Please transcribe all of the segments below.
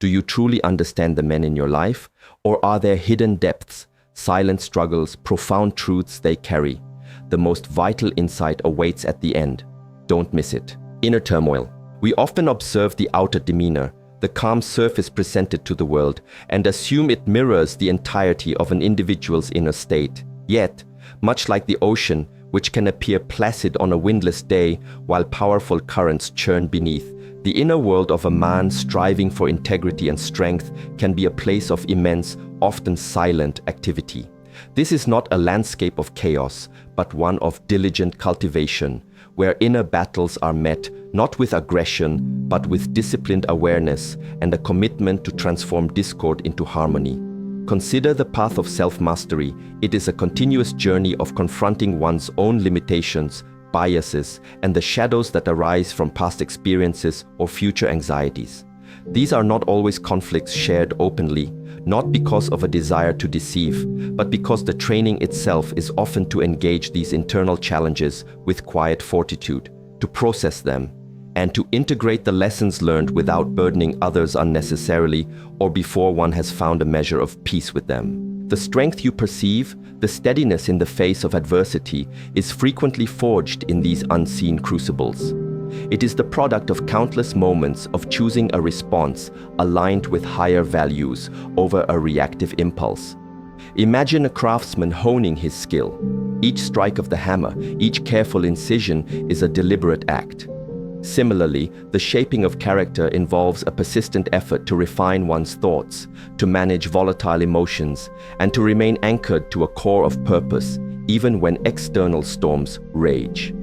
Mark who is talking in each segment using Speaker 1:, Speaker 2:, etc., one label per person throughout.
Speaker 1: Do you truly understand the men in your life? Or are there hidden depths, silent struggles, profound truths they carry? The most vital insight awaits at the end. Don't miss it. Inner turmoil. We often observe the outer demeanor, the calm surface presented to the world, and assume it mirrors the entirety of an individual's inner state. Yet, much like the ocean, which can appear placid on a windless day while powerful currents churn beneath, the inner world of a man striving for integrity and strength can be a place of immense, often silent activity. This is not a landscape of chaos, but one of diligent cultivation, where inner battles are met not with aggression, but with disciplined awareness and a commitment to transform discord into harmony. Consider the path of self-mastery. It is a continuous journey of confronting one's own limitations, biases, and the shadows that arise from past experiences or future anxieties. These are not always conflicts shared openly, not because of a desire to deceive, but because the training itself is often to engage these internal challenges with quiet fortitude, to process them, and to integrate the lessons learned without burdening others unnecessarily or before one has found a measure of peace with them. The strength you perceive, the steadiness in the face of adversity, is frequently forged in these unseen crucibles. It is the product of countless moments of choosing a response aligned with higher values over a reactive impulse. Imagine a craftsman honing his skill. Each strike of the hammer, each careful incision is a deliberate act. Similarly, the shaping of character involves a persistent effort to refine one's thoughts, to manage volatile emotions, and to remain anchored to a core of purpose, even when external storms rage.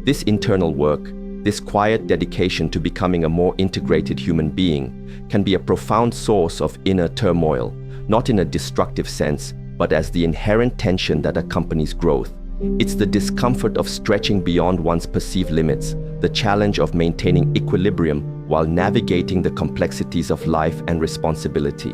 Speaker 1: This internal work, this quiet dedication to becoming a more integrated human being, can be a profound source of inner turmoil, not in a destructive sense, but as the inherent tension that accompanies growth. It's the discomfort of stretching beyond one's perceived limits, the challenge of maintaining equilibrium while navigating the complexities of life and responsibility.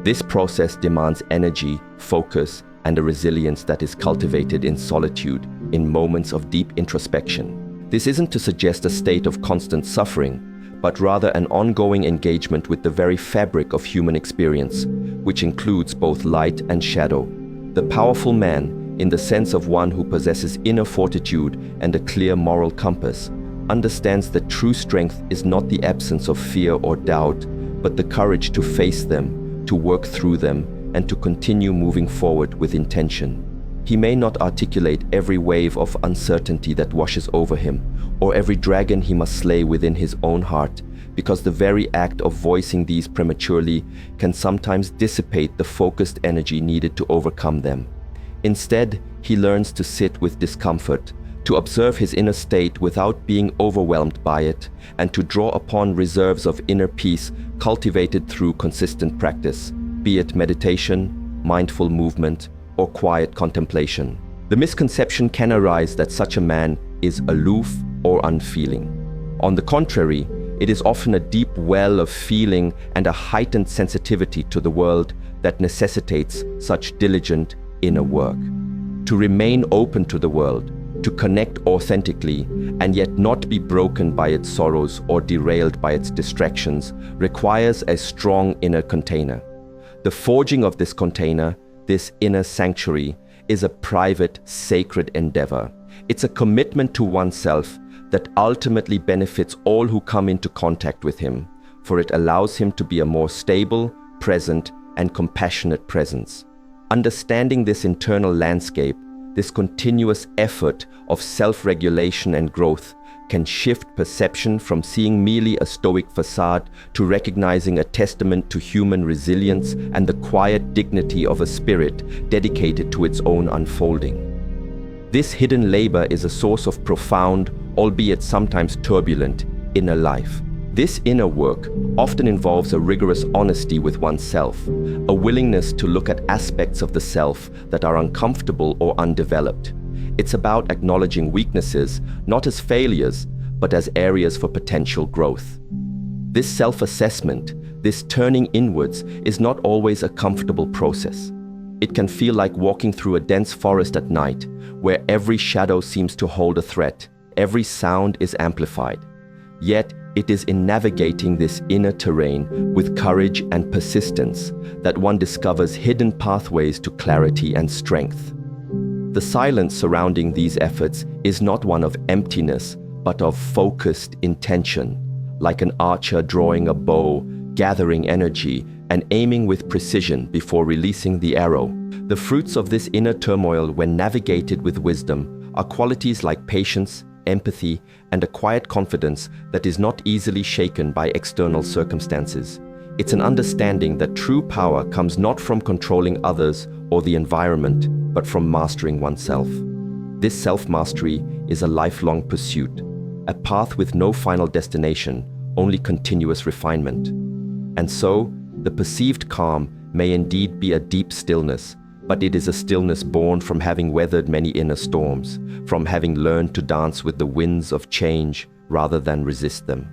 Speaker 1: This process demands energy, focus, and a resilience that is cultivated in solitude, in moments of deep introspection. This isn't to suggest a state of constant suffering, but rather an ongoing engagement with the very fabric of human experience, which includes both light and shadow. The powerful man, in the sense of one who possesses inner fortitude and a clear moral compass, understands that true strength is not the absence of fear or doubt, but the courage to face them, to work through them, and to continue moving forward with intention. He may not articulate every wave of uncertainty that washes over him, or every dragon he must slay within his own heart, because the very act of voicing these prematurely can sometimes dissipate the focused energy needed to overcome them. Instead, he learns to sit with discomfort, to observe his inner state without being overwhelmed by it, and to draw upon reserves of inner peace cultivated through consistent practice, be it meditation, mindful movement, or quiet contemplation. The misconception can arise that such a man is aloof or unfeeling. On the contrary, it is often a deep well of feeling and a heightened sensitivity to the world that necessitates such diligent inner work. To remain open to the world, to connect authentically, and yet not be broken by its sorrows or derailed by its distractions, requires a strong inner container. The forging of this container, this inner sanctuary, is a private, sacred endeavor. It's a commitment to oneself that ultimately benefits all who come into contact with him, for it allows him to be a more stable, present, and compassionate presence. Understanding this internal landscape, this continuous effort of self-regulation and growth, can shift perception from seeing merely a stoic facade to recognizing a testament to human resilience and the quiet dignity of a spirit dedicated to its own unfolding. This hidden labor is a source of profound, albeit sometimes turbulent, inner life. This inner work often involves a rigorous honesty with oneself, a willingness to look at aspects of the self that are uncomfortable or undeveloped. It's about acknowledging weaknesses, not as failures, but as areas for potential growth. This self-assessment, this turning inwards, is not always a comfortable process. It can feel like walking through a dense forest at night, where every shadow seems to hold a threat, every sound is amplified. Yet, It is in navigating this inner terrain with courage and persistence that one discovers hidden pathways to clarity and strength. The silence surrounding these efforts is not one of emptiness, but of focused intention, like an archer drawing a bow, gathering energy, and aiming with precision before releasing the arrow. The fruits of this inner turmoil, when navigated with wisdom, are qualities like patience, empathy, and a quiet confidence that is not easily shaken by external circumstances. It's an understanding that true power comes not from controlling others or the environment, but from mastering oneself. This self-mastery is a lifelong pursuit, a path with no final destination, only continuous refinement. And so, the perceived calm may indeed be a deep stillness, but it is a stillness born from having weathered many inner storms, from having learned to dance with the winds of change rather than resist them.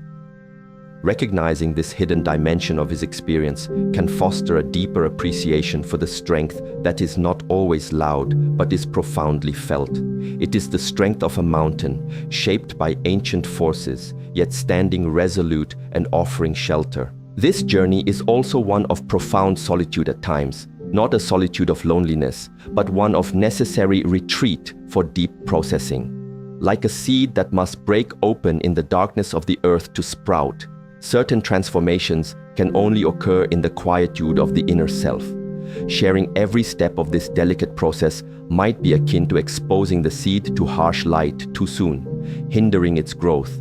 Speaker 1: Recognizing this hidden dimension of his experience can foster a deeper appreciation for the strength that is not always loud, but is profoundly felt. It is the strength of a mountain, shaped by ancient forces, yet standing resolute and offering shelter. This journey is also one of profound solitude at times, not a solitude of loneliness, but one of necessary retreat for deep processing. Like a seed that must break open in the darkness of the earth to sprout, certain transformations can only occur in the quietude of the inner self. Sharing every step of this delicate process might be akin to exposing the seed to harsh light too soon, hindering its growth.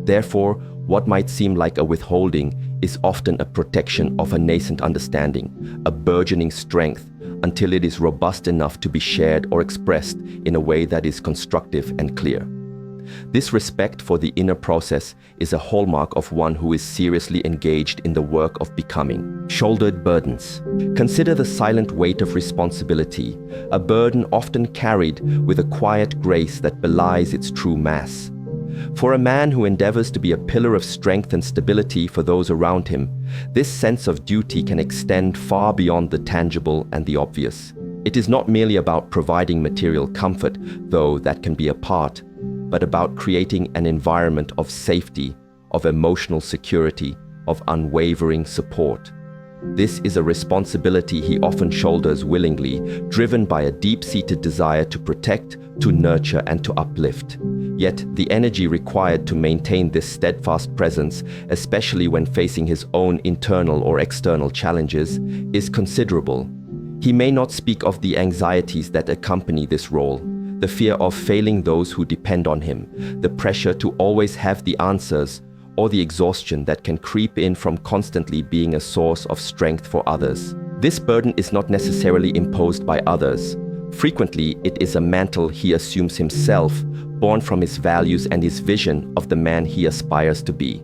Speaker 1: Therefore, what might seem like a withholding is often a protection of a nascent understanding, a burgeoning strength, until it is robust enough to be shared or expressed in a way that is constructive and clear. This respect for the inner process is a hallmark of one who is seriously engaged in the work of becoming. Shouldered burdens. Consider the silent weight of responsibility, a burden often carried with a quiet grace that belies its true mass. For a man who endeavors to be a pillar of strength and stability for those around him, this sense of duty can extend far beyond the tangible and the obvious. It is not merely about providing material comfort, though that can be a part, but about creating an environment of safety, of emotional security, of unwavering support. This is a responsibility he often shoulders willingly, driven by a deep-seated desire to protect, to nurture, and to uplift. Yet, the energy required to maintain this steadfast presence, especially when facing his own internal or external challenges, is considerable. He may not speak of the anxieties that accompany this role, the fear of failing those who depend on him, the pressure to always have the answers, or the exhaustion that can creep in from constantly being a source of strength for others. This burden is not necessarily imposed by others. Frequently, it is a mantle he assumes himself, born from his values and his vision of the man he aspires to be.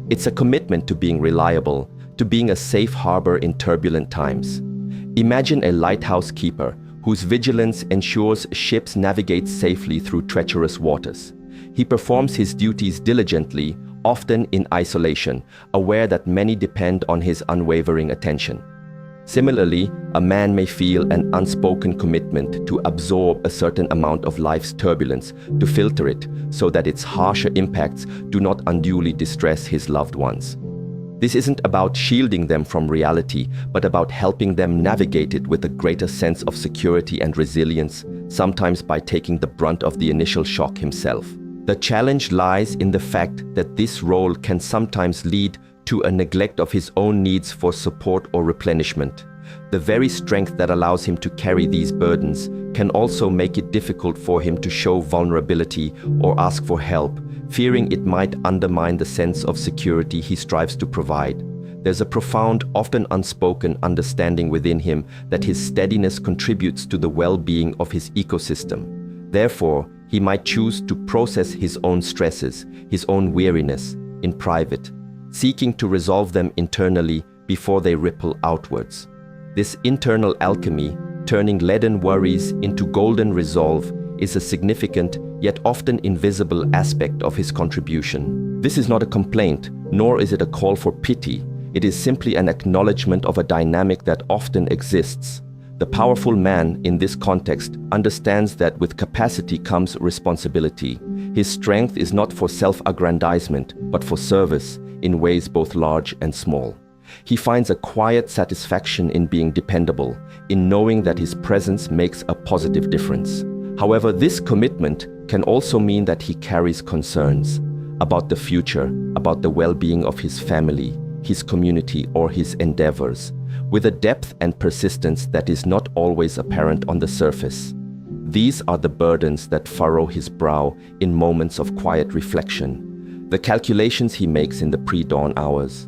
Speaker 1: It's a commitment to being reliable, to being a safe harbor in turbulent times. Imagine a lighthouse keeper whose vigilance ensures ships navigate safely through treacherous waters. He performs his duties diligently, often in isolation, aware that many depend on his unwavering attention. Similarly, a man may feel an unspoken commitment to absorb a certain amount of life's turbulence, to filter it so that its harsher impacts do not unduly distress his loved ones. This isn't about shielding them from reality, but about helping them navigate it with a greater sense of security and resilience, sometimes by taking the brunt of the initial shock himself. The challenge lies in the fact that this role can sometimes lead to a neglect of his own needs for support or replenishment. The very strength that allows him to carry these burdens can also make it difficult for him to show vulnerability or ask for help, fearing it might undermine the sense of security he strives to provide. There's a profound, often unspoken understanding within him that his steadiness contributes to the well-being of his ecosystem. Therefore, he might choose to process his own stresses, his own weariness, in private, seeking to resolve them internally before they ripple outwards. This internal alchemy, turning leaden worries into golden resolve, is a significant, yet often invisible aspect of his contribution. This is not a complaint, nor is it a call for pity. It is simply an acknowledgement of a dynamic that often exists. The powerful man, in this context, understands that with capacity comes responsibility. His strength is not for self-aggrandizement, but for service, in ways both large and small. He finds a quiet satisfaction in being dependable, in knowing that his presence makes a positive difference. However, this commitment can also mean that he carries concerns about the future, about the well-being of his family, his community, or his endeavors, with a depth and persistence that is not always apparent on the surface. These are the burdens that furrow his brow in moments of quiet reflection, the calculations he makes in the pre-dawn hours,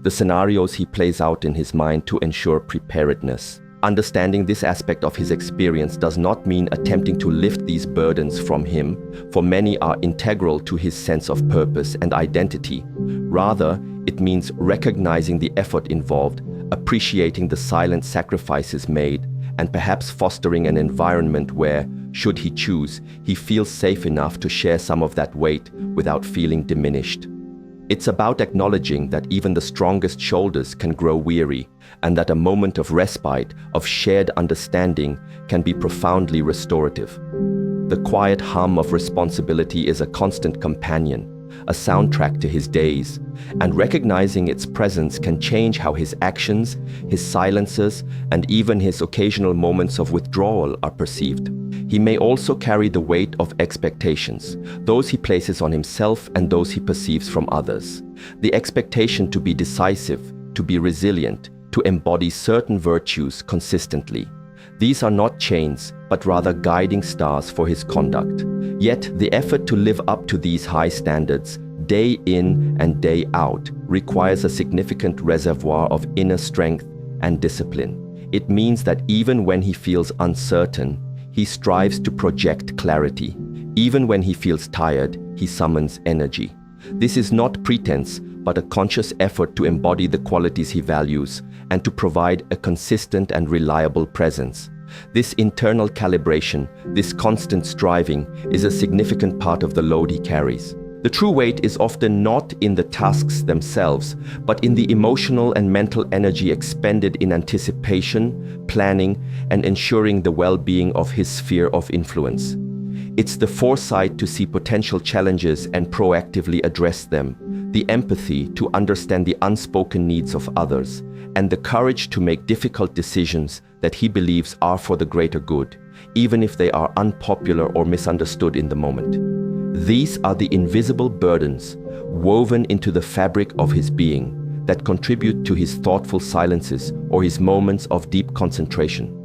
Speaker 1: the scenarios he plays out in his mind to ensure preparedness. Understanding this aspect of his experience does not mean attempting to lift these burdens from him, for many are integral to his sense of purpose and identity. Rather, it means recognizing the effort involved, appreciating the silent sacrifices made, and perhaps fostering an environment where, should he choose, he feels safe enough to share some of that weight without feeling diminished. It's about acknowledging that even the strongest shoulders can grow weary, and that a moment of respite, of shared understanding, can be profoundly restorative. The quiet hum of responsibility is a constant companion, a soundtrack to his days, and recognizing its presence can change how his actions, his silences, and even his occasional moments of withdrawal are perceived. He may also carry the weight of expectations, those he places on himself and those he perceives from others. The expectation to be decisive, to be resilient, to embody certain virtues consistently. These are not chains, but rather guiding stars for his conduct. Yet, the effort to live up to these high standards, day in and day out, requires a significant reservoir of inner strength and discipline. It means that even when he feels uncertain, he strives to project clarity. Even when he feels tired, he summons energy. This is not pretense, but a conscious effort to embody the qualities he values and to provide a consistent and reliable presence. This internal calibration, this constant striving, is a significant part of the load he carries. The true weight is often not in the tasks themselves, but in the emotional and mental energy expended in anticipation, planning, and ensuring the well-being of his sphere of influence. It's the foresight to see potential challenges and proactively address them, the empathy to understand the unspoken needs of others, and the courage to make difficult decisions that he believes are for the greater good, even if they are unpopular or misunderstood in the moment. These are the invisible burdens woven into the fabric of his being that contribute to his thoughtful silences or his moments of deep concentration.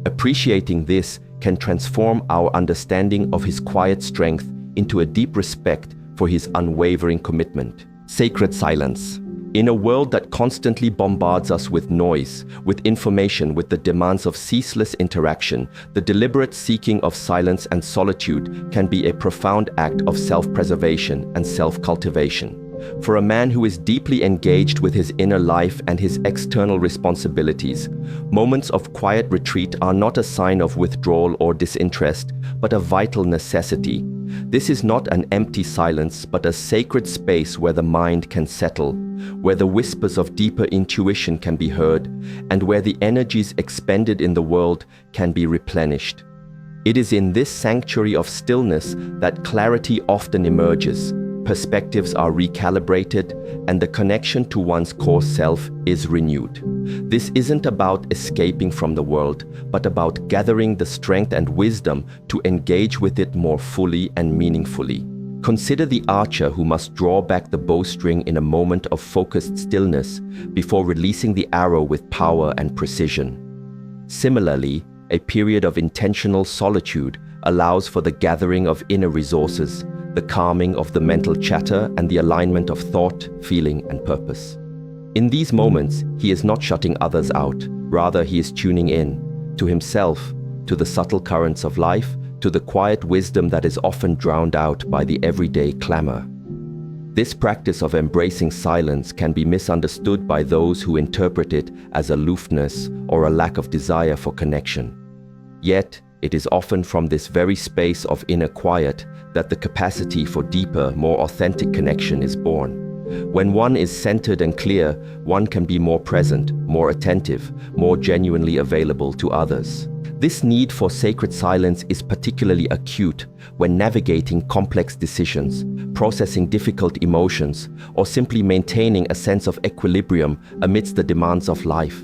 Speaker 1: Appreciating this can transform our understanding of his quiet strength into a deep respect for his unwavering commitment. Sacred silence. In a world that constantly bombards us with noise, with information, with the demands of ceaseless interaction, the deliberate seeking of silence and solitude can be a profound act of self-preservation and self-cultivation. For a man who is deeply engaged with his inner life and his external responsibilities, moments of quiet retreat are not a sign of withdrawal or disinterest, but a vital necessity. This is not an empty silence, but a sacred space where the mind can settle, where the whispers of deeper intuition can be heard, and where the energies expended in the world can be replenished. It is in this sanctuary of stillness that clarity often emerges, perspectives are recalibrated, and the connection to one's core self is renewed. This isn't about escaping from the world, but about gathering the strength and wisdom to engage with it more fully and meaningfully. Consider the archer who must draw back the bowstring in a moment of focused stillness before releasing the arrow with power and precision. Similarly, a period of intentional solitude allows for the gathering of inner resources, the calming of the mental chatter, and the alignment of thought, feeling, and purpose. In these moments, he is not shutting others out. Rather, he is tuning in to himself, to the subtle currents of life, to the quiet wisdom that is often drowned out by the everyday clamor. This practice of embracing silence can be misunderstood by those who interpret it as aloofness or a lack of desire for connection. Yet, it is often from this very space of inner quiet that the capacity for deeper, more authentic connection is born. When one is centered and clear, one can be more present, more attentive, more genuinely available to others. This need for sacred silence is particularly acute when navigating complex decisions, processing difficult emotions, or simply maintaining a sense of equilibrium amidst the demands of life.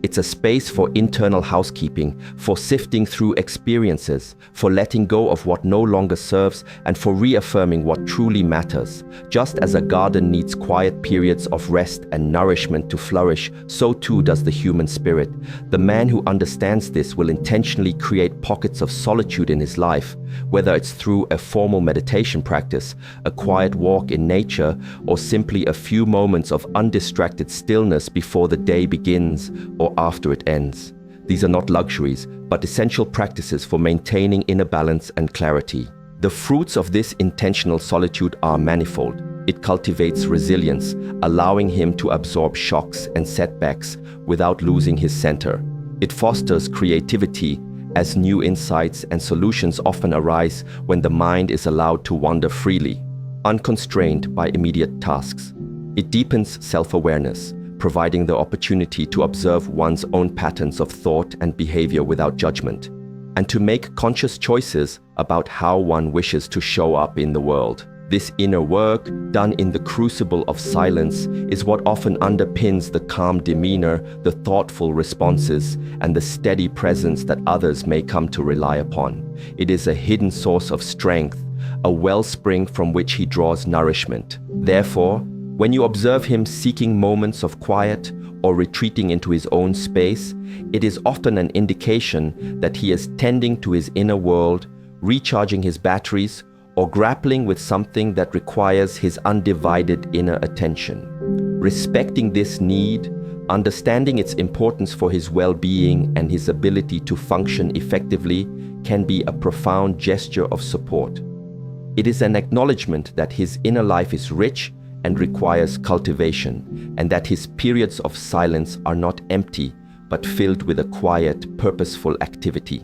Speaker 1: It's a space for internal housekeeping, for sifting through experiences, for letting go of what no longer serves, and for reaffirming what truly matters. Just as a garden needs quiet periods of rest and nourishment to flourish, so too does the human spirit. The man who understands this will intentionally create pockets of solitude in his life, whether it's through a formal meditation practice, a quiet walk in nature, or simply a few moments of undistracted stillness before the day begins or after it ends. These are not luxuries, but essential practices for maintaining inner balance and clarity. The fruits of this intentional solitude are manifold. It cultivates resilience, allowing him to absorb shocks and setbacks without losing his center. It fosters creativity, as new insights and solutions often arise when the mind is allowed to wander freely, unconstrained by immediate tasks. It deepens self-awareness, providing the opportunity to observe one's own patterns of thought and behavior without judgment, and to make conscious choices about how one wishes to show up in the world. This inner work, done in the crucible of silence, is what often underpins the calm demeanor, the thoughtful responses, and the steady presence that others may come to rely upon. It is a hidden source of strength, a wellspring from which he draws nourishment. Therefore, when you observe him seeking moments of quiet or retreating into his own space, it is often an indication that he is tending to his inner world, recharging his batteries, or grappling with something that requires his undivided inner attention. Respecting this need, understanding its importance for his well-being and his ability to function effectively, can be a profound gesture of support. It is an acknowledgement that his inner life is rich and requires cultivation, and that his periods of silence are not empty, but filled with a quiet, purposeful activity.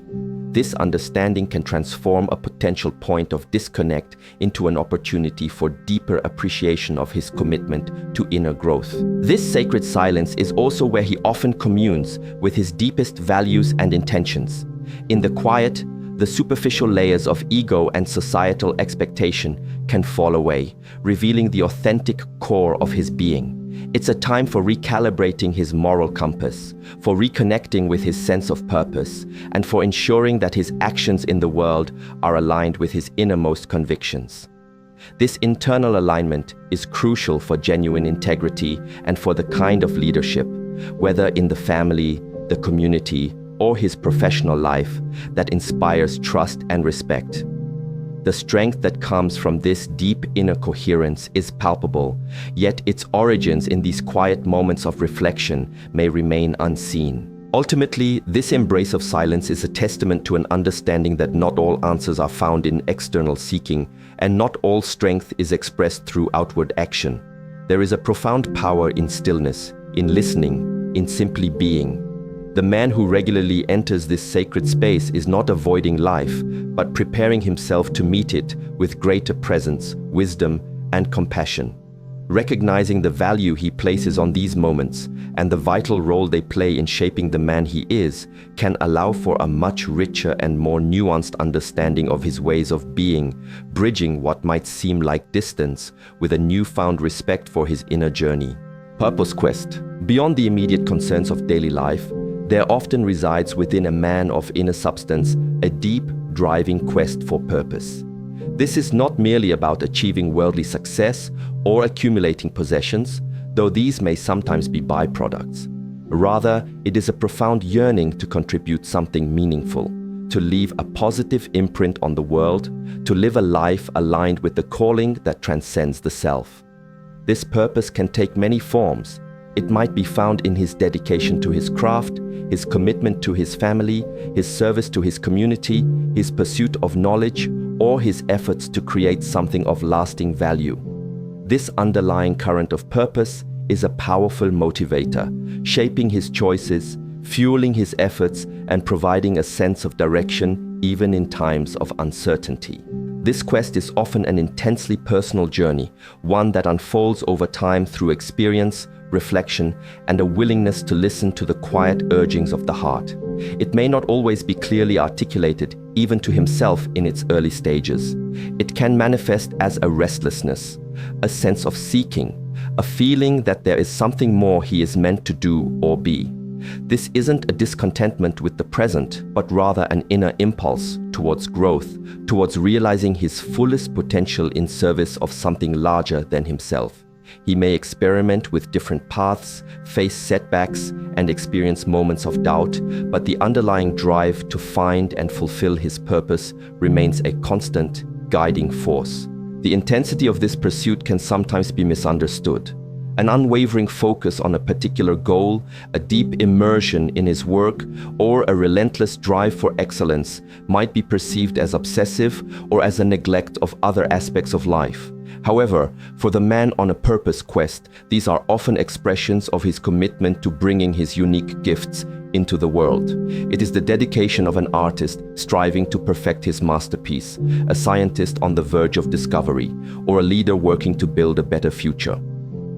Speaker 1: This understanding can transform a potential point of disconnect into an opportunity for deeper appreciation of his commitment to inner growth. This sacred silence is also where he often communes with his deepest values and intentions. In the quiet, the superficial layers of ego and societal expectation can fall away, revealing the authentic core of his being. It's a time for recalibrating his moral compass, for reconnecting with his sense of purpose, and for ensuring that his actions in the world are aligned with his innermost convictions. This internal alignment is crucial for genuine integrity and for the kind of leadership, whether in the family, the community, or his professional life, that inspires trust and respect. The strength that comes from this deep inner coherence is palpable, yet its origins in these quiet moments of reflection may remain unseen. Ultimately, this embrace of silence is a testament to an understanding that not all answers are found in external seeking, and not all strength is expressed through outward action. There is a profound power in stillness, in listening, in simply being. The man who regularly enters this sacred space is not avoiding life, but preparing himself to meet it with greater presence, wisdom, and compassion. Recognizing the value he places on these moments and the vital role they play in shaping the man he is can allow for a much richer and more nuanced understanding of his ways of being, bridging what might seem like distance with a newfound respect for his inner journey. Purpose quest. Beyond the immediate concerns of daily life, there often resides within a man of inner substance a deep, driving quest for purpose. This is not merely about achieving worldly success or accumulating possessions, though these may sometimes be byproducts. Rather, it is a profound yearning to contribute something meaningful, to leave a positive imprint on the world, to live a life aligned with the calling that transcends the self. This purpose can take many forms. It might be found in his dedication to his craft, his commitment to his family, his service to his community, his pursuit of knowledge, or his efforts to create something of lasting value. This underlying current of purpose is a powerful motivator, shaping his choices, fueling his efforts, and providing a sense of direction even in times of uncertainty. This quest is often an intensely personal journey, one that unfolds over time through experience, reflection, and a willingness to listen to the quiet urgings of the heart. It may not always be clearly articulated, even to himself in its early stages. It can manifest as a restlessness, a sense of seeking, a feeling that there is something more he is meant to do or be. This isn't a discontentment with the present, but rather an inner impulse towards growth, towards realizing his fullest potential in service of something larger than himself. He may experiment with different paths, face setbacks, and experience moments of doubt, but the underlying drive to find and fulfill his purpose remains a constant, guiding force. The intensity of this pursuit can sometimes be misunderstood. An unwavering focus on a particular goal, a deep immersion in his work, or a relentless drive for excellence might be perceived as obsessive or as a neglect of other aspects of life. However, for the man on a purpose quest, these are often expressions of his commitment to bringing his unique gifts into the world. It is the dedication of an artist striving to perfect his masterpiece, a scientist on the verge of discovery, or a leader working to build a better future.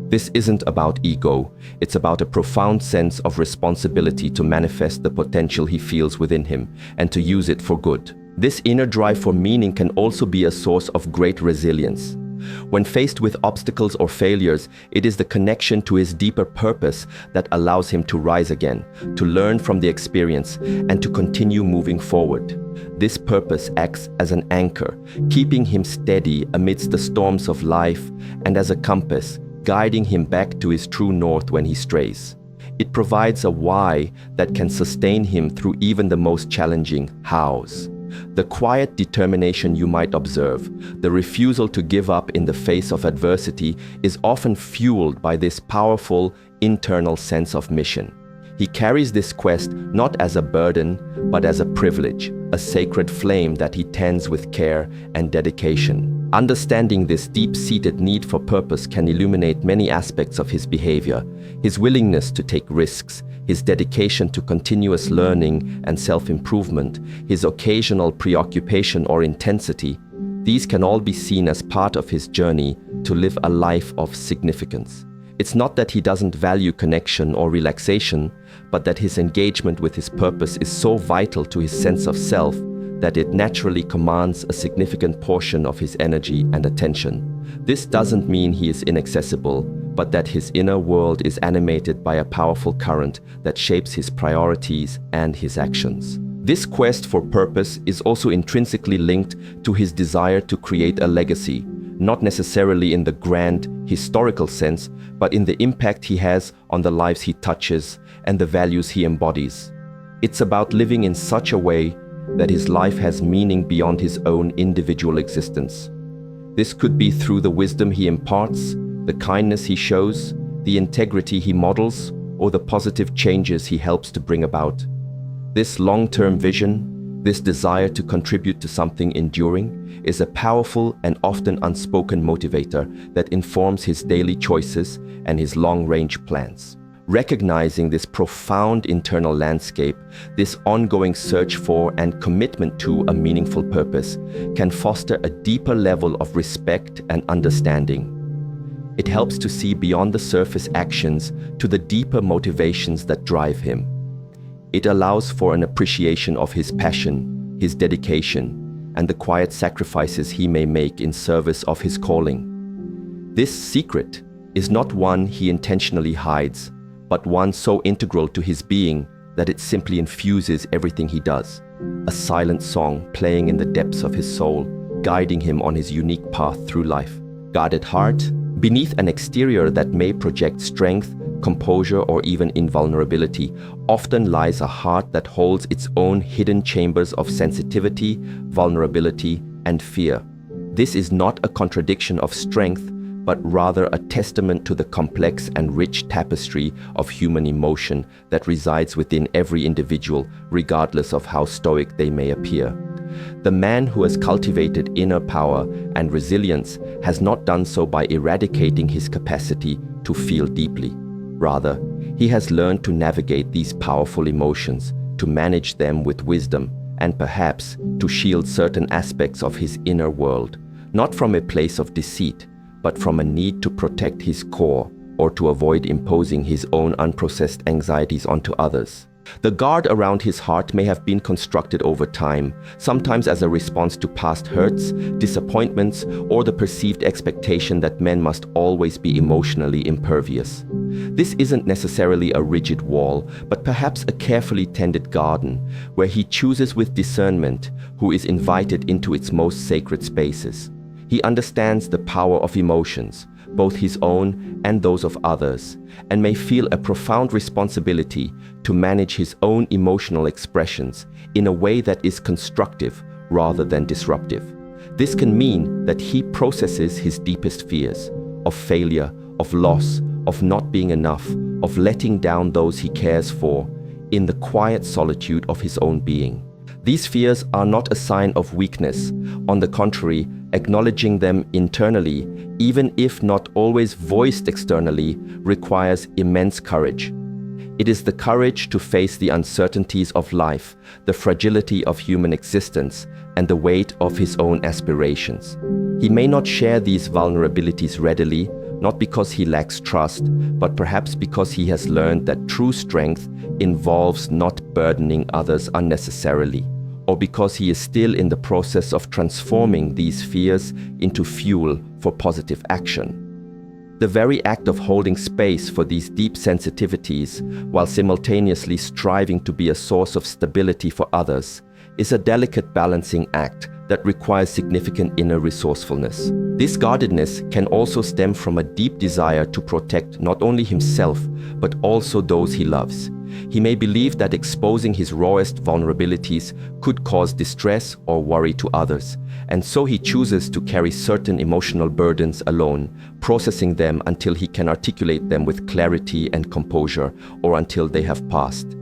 Speaker 1: This isn't about ego, it's about a profound sense of responsibility to manifest the potential he feels within him and to use it for good. This inner drive for meaning can also be a source of great resilience. When faced with obstacles or failures, it is the connection to his deeper purpose that allows him to rise again, to learn from the experience, and to continue moving forward. This purpose acts as an anchor, keeping him steady amidst the storms of life, and as a compass, guiding him back to his true north when he strays. It provides a why that can sustain him through even the most challenging hows. The quiet determination you might observe, the refusal to give up in the face of adversity, is often fueled by this powerful internal sense of mission. He carries this quest not as a burden, but as a privilege, a sacred flame that he tends with care and dedication. Understanding this deep-seated need for purpose can illuminate many aspects of his behavior, his willingness to take risks, his dedication to continuous learning and self-improvement, his occasional preoccupation or intensity. These can all be seen as part of his journey to live a life of significance. It's not that he doesn't value connection or relaxation, but that his engagement with his purpose is so vital to his sense of self that it naturally commands a significant portion of his energy and attention. This doesn't mean he is inaccessible, but that his inner world is animated by a powerful current that shapes his priorities and his actions. This quest for purpose is also intrinsically linked to his desire to create a legacy, not necessarily in the grand, historical sense, but in the impact he has on the lives he touches and the values he embodies. It's about living in such a way that his life has meaning beyond his own individual existence. This could be through the wisdom he imparts, the kindness he shows, the integrity he models, or the positive changes he helps to bring about. This long-term vision, this desire to contribute to something enduring, is a powerful and often unspoken motivator that informs his daily choices and his long-range plans. Recognizing this profound internal landscape, this ongoing search for and commitment to a meaningful purpose can foster a deeper level of respect and understanding. It helps to see beyond the surface actions to the deeper motivations that drive him. It allows for an appreciation of his passion, his dedication, and the quiet sacrifices he may make in service of his calling. This secret is not one he intentionally hides, but one so integral to his being that it simply infuses everything he does. A silent song playing in the depths of his soul, guiding him on his unique path through life. Guarded heart, beneath an exterior that may project strength, composure, or even invulnerability, often lies a heart that holds its own hidden chambers of sensitivity, vulnerability, and fear. This is not a contradiction of strength, but rather a testament to the complex and rich tapestry of human emotion that resides within every individual, regardless of how stoic they may appear. The man who has cultivated inner power and resilience has not done so by eradicating his capacity to feel deeply. Rather, he has learned to navigate these powerful emotions, to manage them with wisdom, and perhaps to shield certain aspects of his inner world, not from a place of deceit, but from a need to protect his core or to avoid imposing his own unprocessed anxieties onto others. The guard around his heart may have been constructed over time, sometimes as a response to past hurts, disappointments, or the perceived expectation that men must always be emotionally impervious. This isn't necessarily a rigid wall, but perhaps a carefully tended garden, where he chooses with discernment who is invited into its most sacred spaces. He understands the power of emotions, both his own and those of others, and may feel a profound responsibility to manage his own emotional expressions in a way that is constructive rather than disruptive. This can mean that he processes his deepest fears of failure, of loss, of not being enough, of letting down those he cares for, in the quiet solitude of his own being. These fears are not a sign of weakness. On the contrary, acknowledging them internally, even if not always voiced externally, requires immense courage. It is the courage to face the uncertainties of life, the fragility of human existence, and the weight of his own aspirations. He may not share these vulnerabilities readily, not because he lacks trust, but perhaps because he has learned that true strength involves not burdening others unnecessarily, or because he is still in the process of transforming these fears into fuel for positive action. The very act of holding space for these deep sensitivities, while simultaneously striving to be a source of stability for others, is a delicate balancing act that requires significant inner resourcefulness. This guardedness can also stem from a deep desire to protect not only himself, but also those he loves. He may believe that exposing his rawest vulnerabilities could cause distress or worry to others, and so he chooses to carry certain emotional burdens alone, processing them until he can articulate them with clarity and composure, or until they have passed.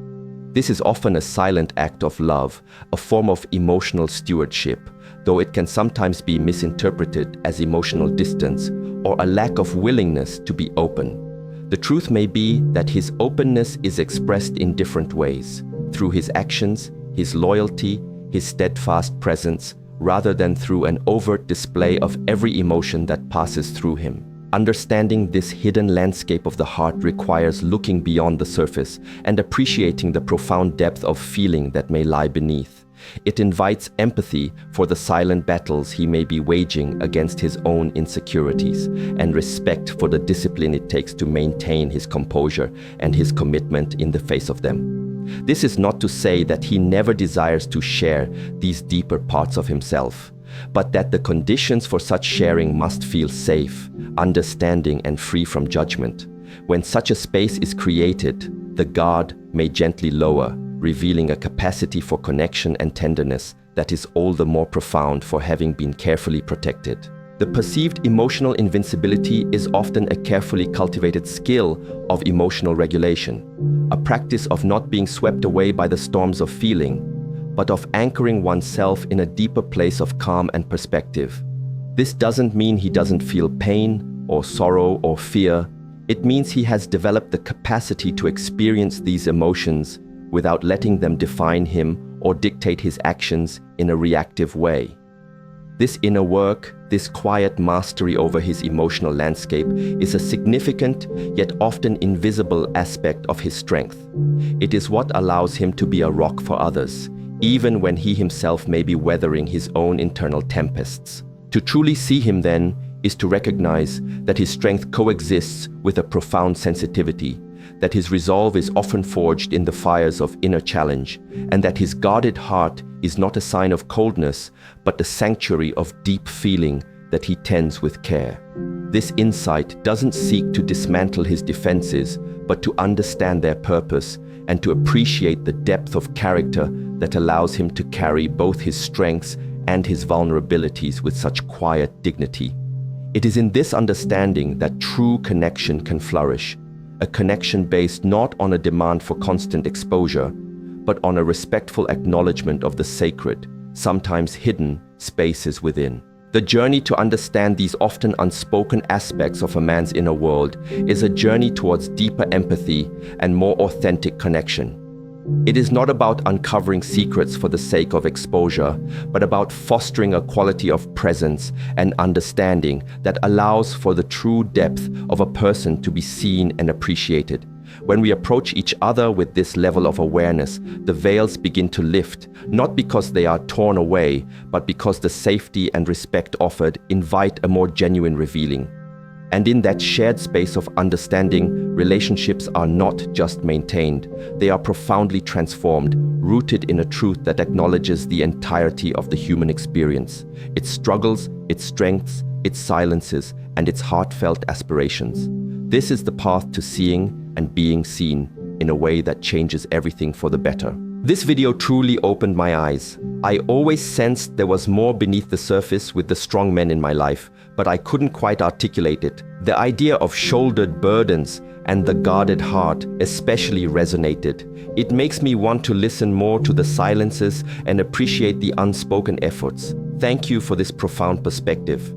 Speaker 1: This is often a silent act of love, a form of emotional stewardship, though it can sometimes be misinterpreted as emotional distance or a lack of willingness to be open. The truth may be that his openness is expressed in different ways, through his actions, his loyalty, his steadfast presence, rather than through an overt display of every emotion that passes through him. Understanding this hidden landscape of the heart requires looking beyond the surface and appreciating the profound depth of feeling that may lie beneath. It invites empathy for the silent battles he may be waging against his own insecurities, and respect for the discipline it takes to maintain his composure and his commitment in the face of them. This is not to say that he never desires to share these deeper parts of himself, but that the conditions for such sharing must feel safe, understanding, and free from judgment. When such a space is created, the guard may gently lower, revealing a capacity for connection and tenderness that is all the more profound for having been carefully protected. The perceived emotional invincibility is often a carefully cultivated skill of emotional regulation, a practice of not being swept away by the storms of feeling, but of anchoring oneself in a deeper place of calm and perspective. This doesn't mean he doesn't feel pain or sorrow or fear. It means he has developed the capacity to experience these emotions without letting them define him or dictate his actions in a reactive way. This inner work, this quiet mastery over his emotional landscape, is a significant yet often invisible aspect of his strength. It is what allows him to be a rock for others, even when he himself may be weathering his own internal tempests. To truly see him, then, is to recognize that his strength coexists with a profound sensitivity, that his resolve is often forged in the fires of inner challenge, and that his guarded heart is not a sign of coldness, but the sanctuary of deep feeling that he tends with care. This insight doesn't seek to dismantle his defenses, but to understand their purpose and to appreciate the depth of character that allows him to carry both his strengths and his vulnerabilities with such quiet dignity. It is in this understanding that true connection can flourish, a connection based not on a demand for constant exposure, but on a respectful acknowledgement of the sacred, sometimes hidden, spaces within. The journey to understand these often unspoken aspects of a man's inner world is a journey towards deeper empathy and more authentic connection. It is not about uncovering secrets for the sake of exposure, but about fostering a quality of presence and understanding that allows for the true depth of a person to be seen and appreciated. When we approach each other with this level of awareness, the veils begin to lift, not because they are torn away, but because the safety and respect offered invite a more genuine revealing. And in that shared space of understanding, relationships are not just maintained, they are profoundly transformed, rooted in a truth that acknowledges the entirety of the human experience, its struggles, its strengths, its silences, and its heartfelt aspirations. This is the path to seeing and being seen in a way that changes everything for the better. This video truly opened my eyes. I always sensed there was more beneath the surface with the strong men in my life, but I couldn't quite articulate it. The idea of shouldered burdens and the guarded heart especially resonated. It makes me want to listen more to the silences and appreciate the unspoken efforts. Thank you for this profound perspective.